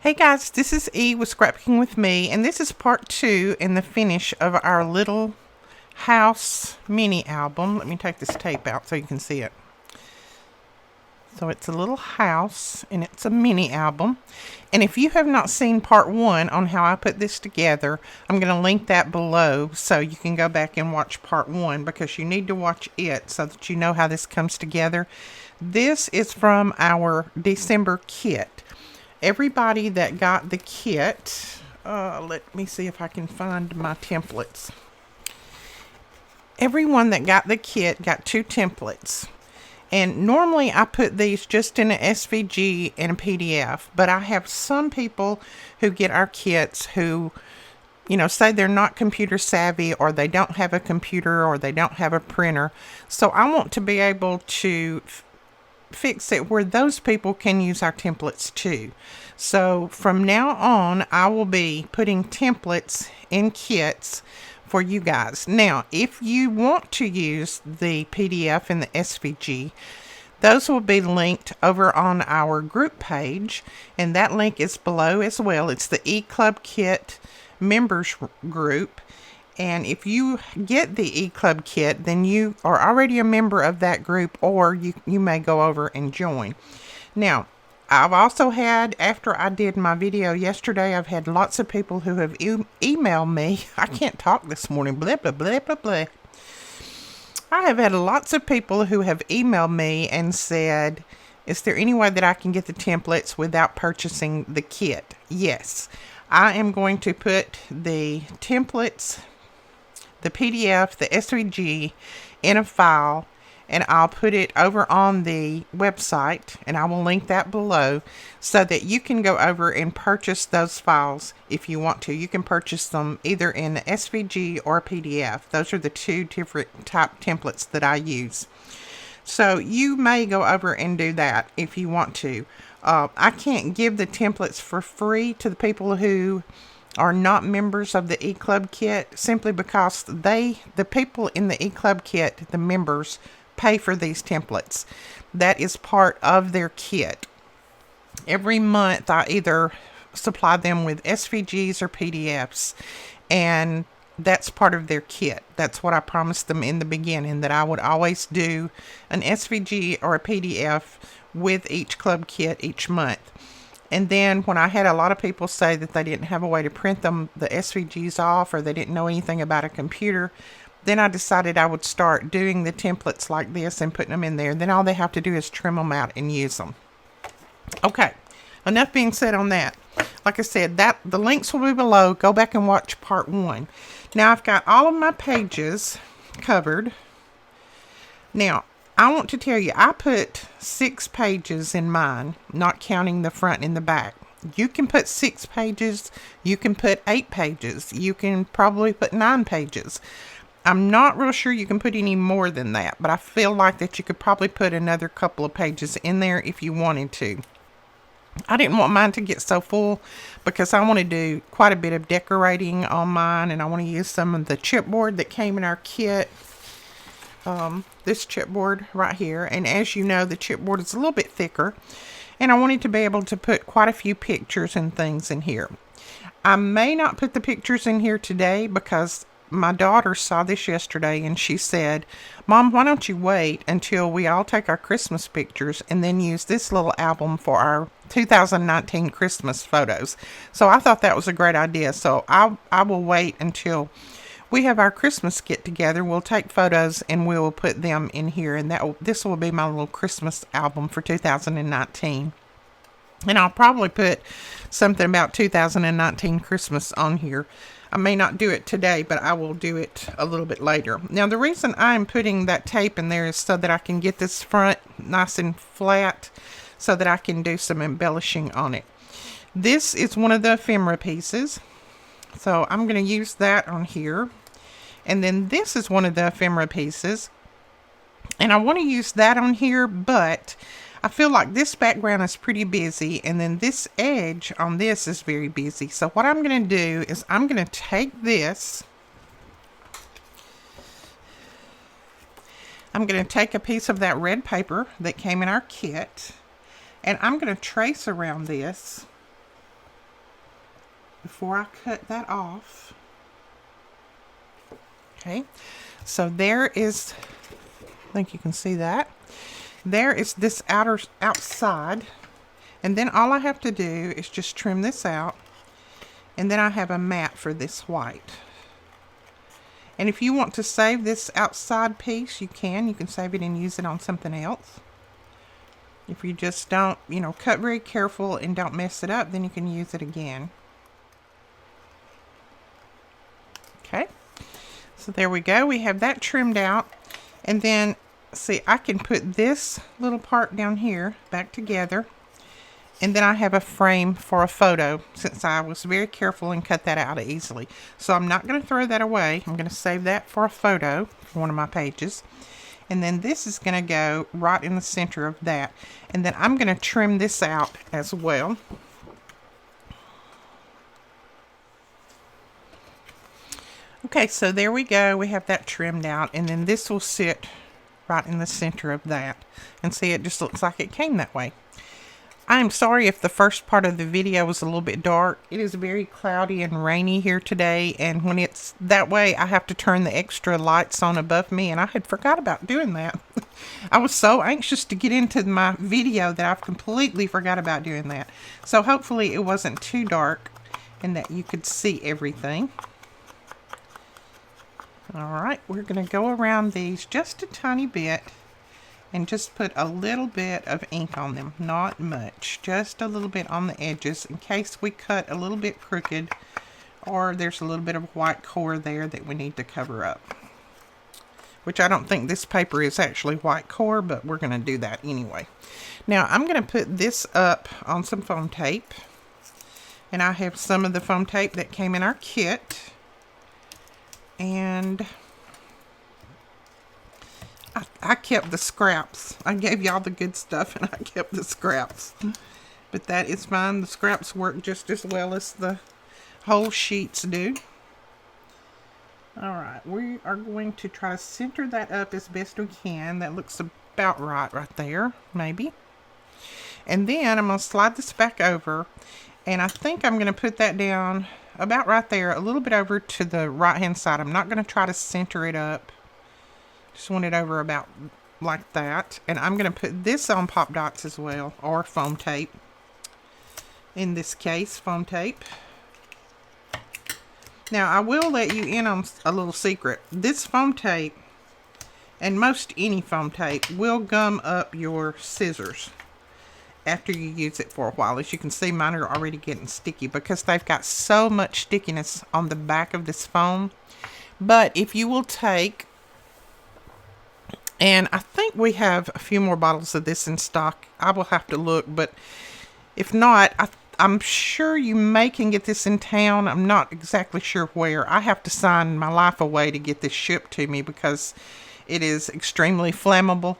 Hey guys, this is E with Scrapbooking with Me, and this is part 2 in the finish of our little house mini album. Let me take this tape out so you can see it. So it's a little house, and it's a mini album. And if you have not seen part 1 on how I put this together, I'm going to link that below so you can go back and watch part 1, because you need to watch it so that you know how this comes together. This is from our December kit. Everybody that got the kit, let me see if I can find my templates. Everyone that got the kit got 2 templates. And normally I put these just in an SVG and a PDF, but I have some people who get our kits who, say they're not computer savvy, or they don't have a computer, or they don't have a printer. So I want to be able to fix it where those people can use our templates too. So from now on, I will be putting templates in kits for you guys. Now, if you want to use the PDF and the SVG, those will be linked over on our group page, and that link is below as well. It's the E-Club Kit members group. And if you get the E-Club kit, then you are already a member of that group, or you may go over and join. Now, I've also had, after I did my video yesterday, I've had lots of people who have emailed me. I can't talk this morning. Blah, blah, blah, blah, blah. I have had lots of people who have emailed me and said, is there any way that I can get the templates without purchasing the kit? Yes. I am going to put the templates, the PDF, the SVG in a file, and I'll put it over on the website, and I will link that below so that you can go over and purchase those files if you want to. You can purchase them either in SVG or PDF. Those are the 2 different type templates that I use. So you may go over and do that if you want to. I can't give the templates for free to the people who are not members of the E-Club kit, simply because the people in the E-Club kit, the members, pay for these templates. That is part of their kit. Every month I either supply them with SVGs or PDFs, and that's part of their kit. That's what I promised them in the beginning, that I would always do an SVG or a PDF with each club kit each month. And then when I had a lot of people say that they didn't have a way to print them, the SVGs off, or they didn't know anything about a computer, then I decided I would start doing the templates like this and putting them in there. Then all they have to do is trim them out and use them. Okay, enough being said on that. Like I said, the links will be below. Go back and watch part 1. Now I've got all of my pages covered. Now, I want to tell you, I put 6 pages in mine, not counting the front and the back. You can put 6 pages, you can put 8 pages, you can probably put 9 pages. I'm not real sure you can put any more than that, but I feel like that you could probably put another couple of pages in there if you wanted to. I didn't want mine to get so full because I want to do quite a bit of decorating on mine, and I want to use some of the chipboard that came in our kit. This chipboard right here, and as you know, the chipboard is a little bit thicker, and I wanted to be able to put quite a few pictures and things in here. I may not put the pictures in here today because my daughter saw this yesterday and she said, Mom, why don't you wait until we all take our Christmas pictures and then use this little album for our 2019 Christmas photos. So I thought that was a great idea. So I will wait until we have our Christmas get together. We'll take photos and we'll put them in here, and this will be my little Christmas album for 2019. And I'll probably put something about 2019 Christmas on here. I may not do it today, but I will do it a little bit later. Now, the reason I'm putting that tape in there is so that I can get this front nice and flat so that I can do some embellishing on it. This is one of the ephemera pieces, so I'm going to use that on here. And then this is one of the ephemera pieces, and I want to use that on here, but I feel like this background is pretty busy, and then this edge on this is very busy. So what I'm going to do is I'm going to take this, I'm going to take a piece of that red paper that came in our kit, and I'm going to trace around this before I cut that off. Okay, so there is, I think you can see that. There is this outside, and then all I have to do is just trim this out, and then I have a mat for this white. And if you want to save this outside piece, you can save it and use it on something else. If you just don't, cut very careful and don't mess it up, then you can use it again. Okay, so there we go. We have that trimmed out. And then, see, I can put this little part down here back together. And then I have a frame for a photo, since I was very careful and cut that out easily. So I'm not going to throw that away. I'm going to save that for a photo for one of my pages. And then this is going to go right in the center of that. And then I'm going to trim this out as well. Okay, so there we go. We have that trimmed out. And then this will sit right in the center of that. And see, it just looks like it came that way. I'm sorry if the first part of the video was a little bit dark. It is very cloudy and rainy here today, and when it's that way, I have to turn the extra lights on above me, and I had forgot about doing that. I was so anxious to get into my video that I've completely forgot about doing that. So hopefully it wasn't too dark and that you could see everything. Alright, we're going to go around these just a tiny bit. And just put a little bit of ink on them, not much, just a little bit on the edges in case we cut a little bit crooked or there's a little bit of white core there that we need to cover up. Which I don't think this paper is actually white core, but we're going to do that anyway. Now I'm going to put this up on some foam tape, and I have some of the foam tape that came in our kit, and I kept the scraps. I gave y'all the good stuff and I kept the scraps. But that is fine. The scraps work just as well as the whole sheets do. Alright, we are going to try to center that up as best we can. That looks about right there, maybe. And then I'm going to slide this back over. And I think I'm going to put that down about right there, a little bit over to the right hand side. I'm not going to try to center it up. Just want it over about like that. And I'm going to put this on pop dots as well, or foam tape. In this case, foam tape. Now, I will let you in on a little secret. This foam tape, and most any foam tape, will gum up your scissors after you use it for a while. As you can see, mine are already getting sticky because they've got so much stickiness on the back of this foam. But if you will take, and I think we have a few more bottles of this in stock. I will have to look, but if not, I'm sure you can get this in town. I'm not exactly sure where. I have to sign my life away to get this shipped to me because it is extremely flammable.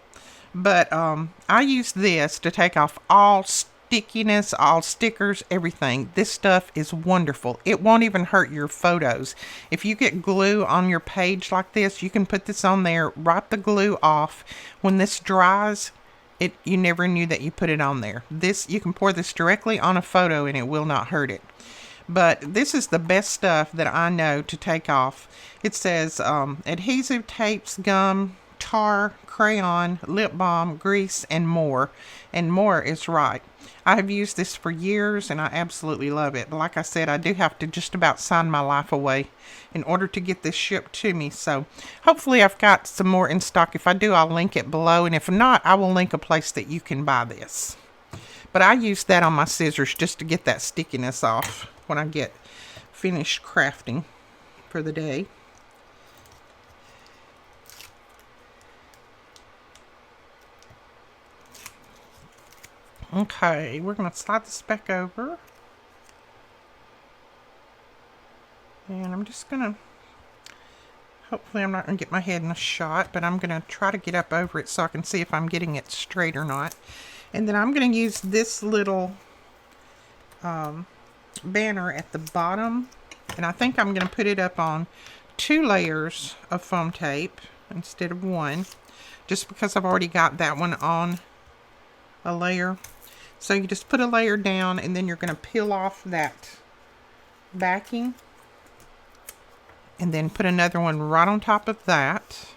But I use this to take off all stickiness, all stickers, everything. This stuff is wonderful. It won't even hurt your photos. If you get glue on your page like this, you can put this on there, wipe the glue off. When this dries, you never knew that you put it on there. You can pour this directly on a photo and it will not hurt it. But this is the best stuff that I know to take off. It says adhesive, tapes, gum, tar, crayon, lip balm, grease, and more. And more is right. I have used this for years and I absolutely love it. But like I said, I do have to just about sign my life away in order to get this shipped to me. So hopefully I've got some more in stock. If I do, I'll link it below. And if not, I will link a place that you can buy this. But I use that on my scissors just to get that stickiness off when I get finished crafting for the day. Okay, we're going to slide this back over. And I'm just going to, hopefully I'm not going to get my head in a shot, but I'm going to try to get up over it so I can see if I'm getting it straight or not. And then I'm going to use this little banner at the bottom. And I think I'm going to put it up on 2 layers of foam tape instead of 1. Just because I've already got that one on a layer. So you just put a layer down and then you're going to peel off that backing. And then put another one right on top of that.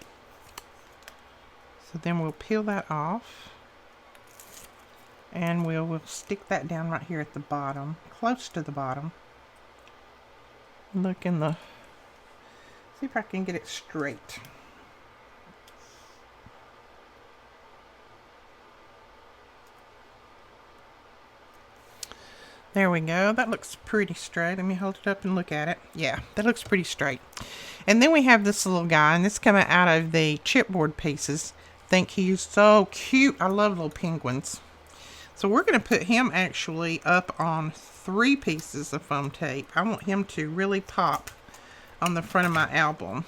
So then we'll peel that off. And we'll stick that down right here at the bottom, close to the bottom. Look in the, see if I can get it straight. There we go. That looks pretty straight. Let me hold it up and look at it. Yeah, that looks pretty straight. And then we have this little guy, and this coming out of the chipboard pieces. I think he's so cute. I love little penguins. So we're going to put him actually up on 3 pieces of foam tape. I want him to really pop on the front of my album.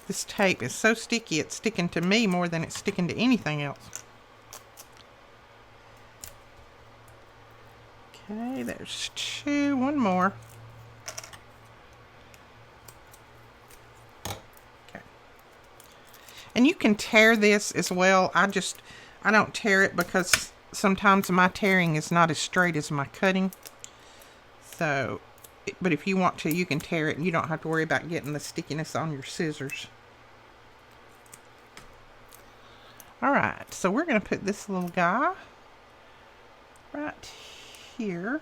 This tape is so sticky, it's sticking to me more than it's sticking to anything else. Okay, there's 2. One more. Okay. And you can tear this as well. I don't tear it because sometimes my tearing is not as straight as my cutting. So, but if you want to, you can tear it and you don't have to worry about getting the stickiness on your scissors. Alright, so we're going to put this little guy right here.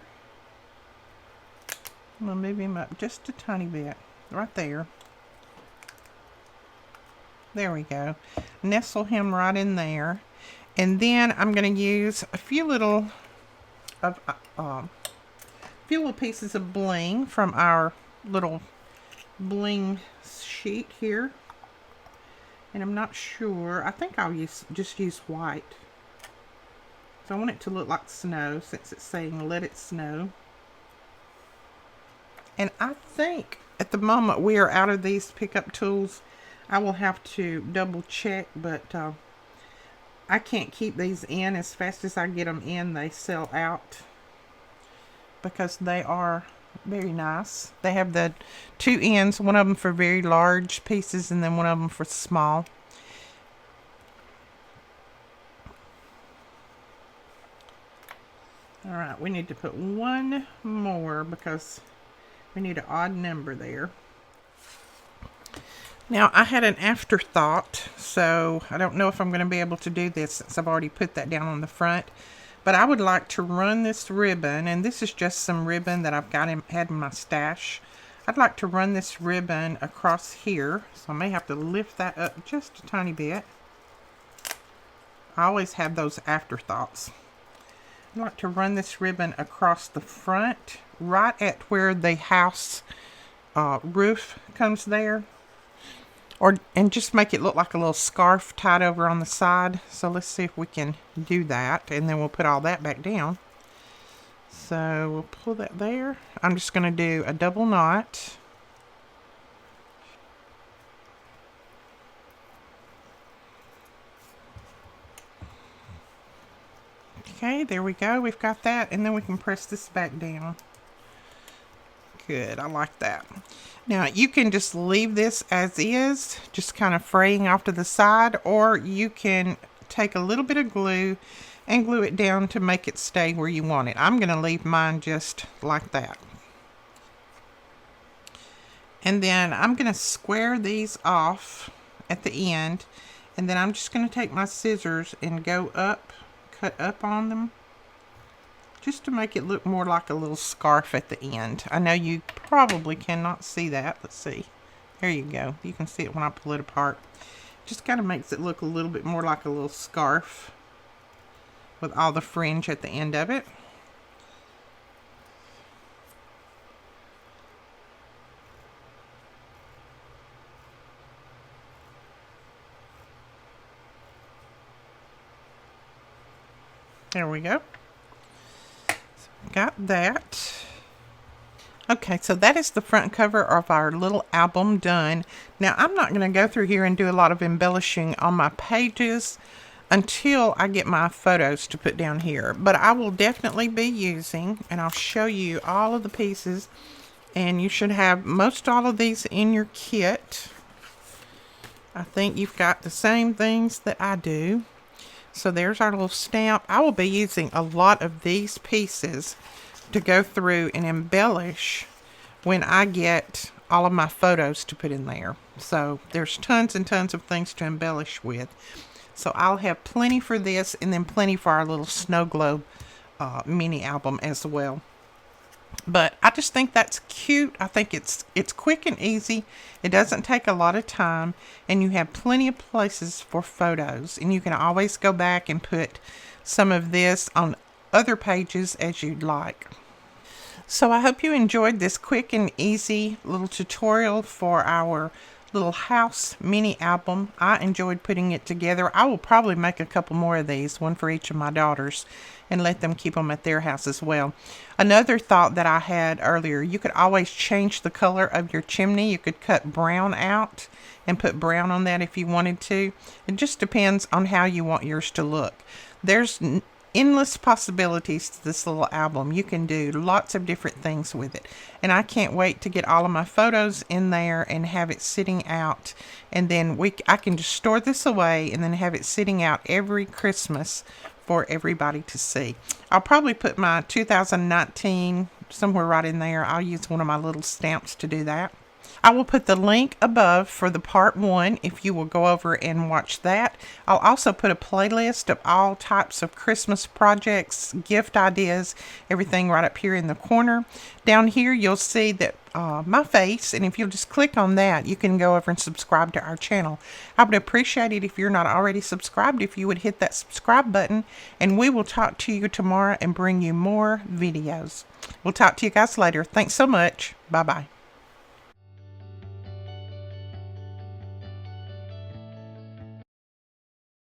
I'm going to move him up just a tiny bit. Right there. There we go. Nestle him right in there. And then I'm going to use a few little pieces of bling from our little bling sheet here. And I'm not sure. I think I'll just use white. So I want it to look like snow since it's saying let it snow. And I think at the moment we are out of these pickup tools. I will have to double check, but I can't keep these in. As fast as I get them in, they sell out because they are very nice. They have the 2 ends, one of them for very large pieces and then one of them for small. Alright, we need to put 1 more because we need an odd number there. Now, I had an afterthought, so I don't know if I'm going to be able to do this since I've already put that down on the front. But I would like to run this ribbon, and this is just some ribbon that I've had in my stash. I'd like to run this ribbon across here, so I may have to lift that up just a tiny bit. I always have those afterthoughts. I'd like to run this ribbon across the front, right at where the house roof comes there. And just make it look like a little scarf tied over on the side. So let's see if we can do that. And then we'll put all that back down. So we'll pull that there. I'm just going to do a double knot. Okay, there we go. We've got that. And then we can press this back down. Good, I like that. Now, you can just leave this as is, just kind of fraying off to the side, or you can take a little bit of glue and glue it down to make it stay where you want it. I'm going to leave mine just like that. And then I'm going to square these off at the end, and then I'm just going to take my scissors and go up, cut up on them, just to make it look more like a little scarf at the end. I know you probably cannot see that. Let's see. There you go. You can see it when I pull it apart. Just kind of makes it look a little bit more like a little scarf with all the fringe at the end of it. There we go. Got that. Okay, so that is the front cover of our little album done. Now, I'm not going to go through here and do a lot of embellishing on my pages until I get my photos to put down here. But I will definitely be using, and I'll show you all of the pieces. And you should have most all of these in your kit. I think you've got the same things that I do. So there's our little stamp. I will be using a lot of these pieces to go through and embellish when I get all of my photos to put in there. So there's tons and tons of things to embellish with. So I'll have plenty for this, and then plenty for our little snow globe mini album as well. But I just think that's cute. I think it's quick and easy. It doesn't take a lot of time, and you have plenty of places for photos, and you can always go back and put some of this on other pages as you'd like. So I hope you enjoyed this quick and easy little tutorial for our little house mini album. I enjoyed putting it together. I will probably make a couple more of these, one for each of my daughters, and let them keep them at their house as well. Another thought that I had earlier, you could always change the color of your chimney. You could cut brown out and put brown on that if you wanted to. It just depends on how you want yours to look. There's endless possibilities to this little album. You can do lots of different things with it, and I can't wait to get all of my photos in there and have it sitting out, and then I can just store this away and then have it sitting out every Christmas for everybody to see. I'll probably put my 2019 somewhere right in there. I'll use one of my little stamps to do that. I will put the link above for the part 1 if you will go over and watch that. I'll also put a playlist of all types of Christmas projects, gift ideas, everything right up here in the corner. Down here you'll see that my face, and if you'll just click on that, you can go over and subscribe to our channel. I would appreciate it if you're not already subscribed, if you would hit that subscribe button, and we will talk to you tomorrow and bring you more videos. We'll talk to you guys later. Thanks so much. Bye-bye.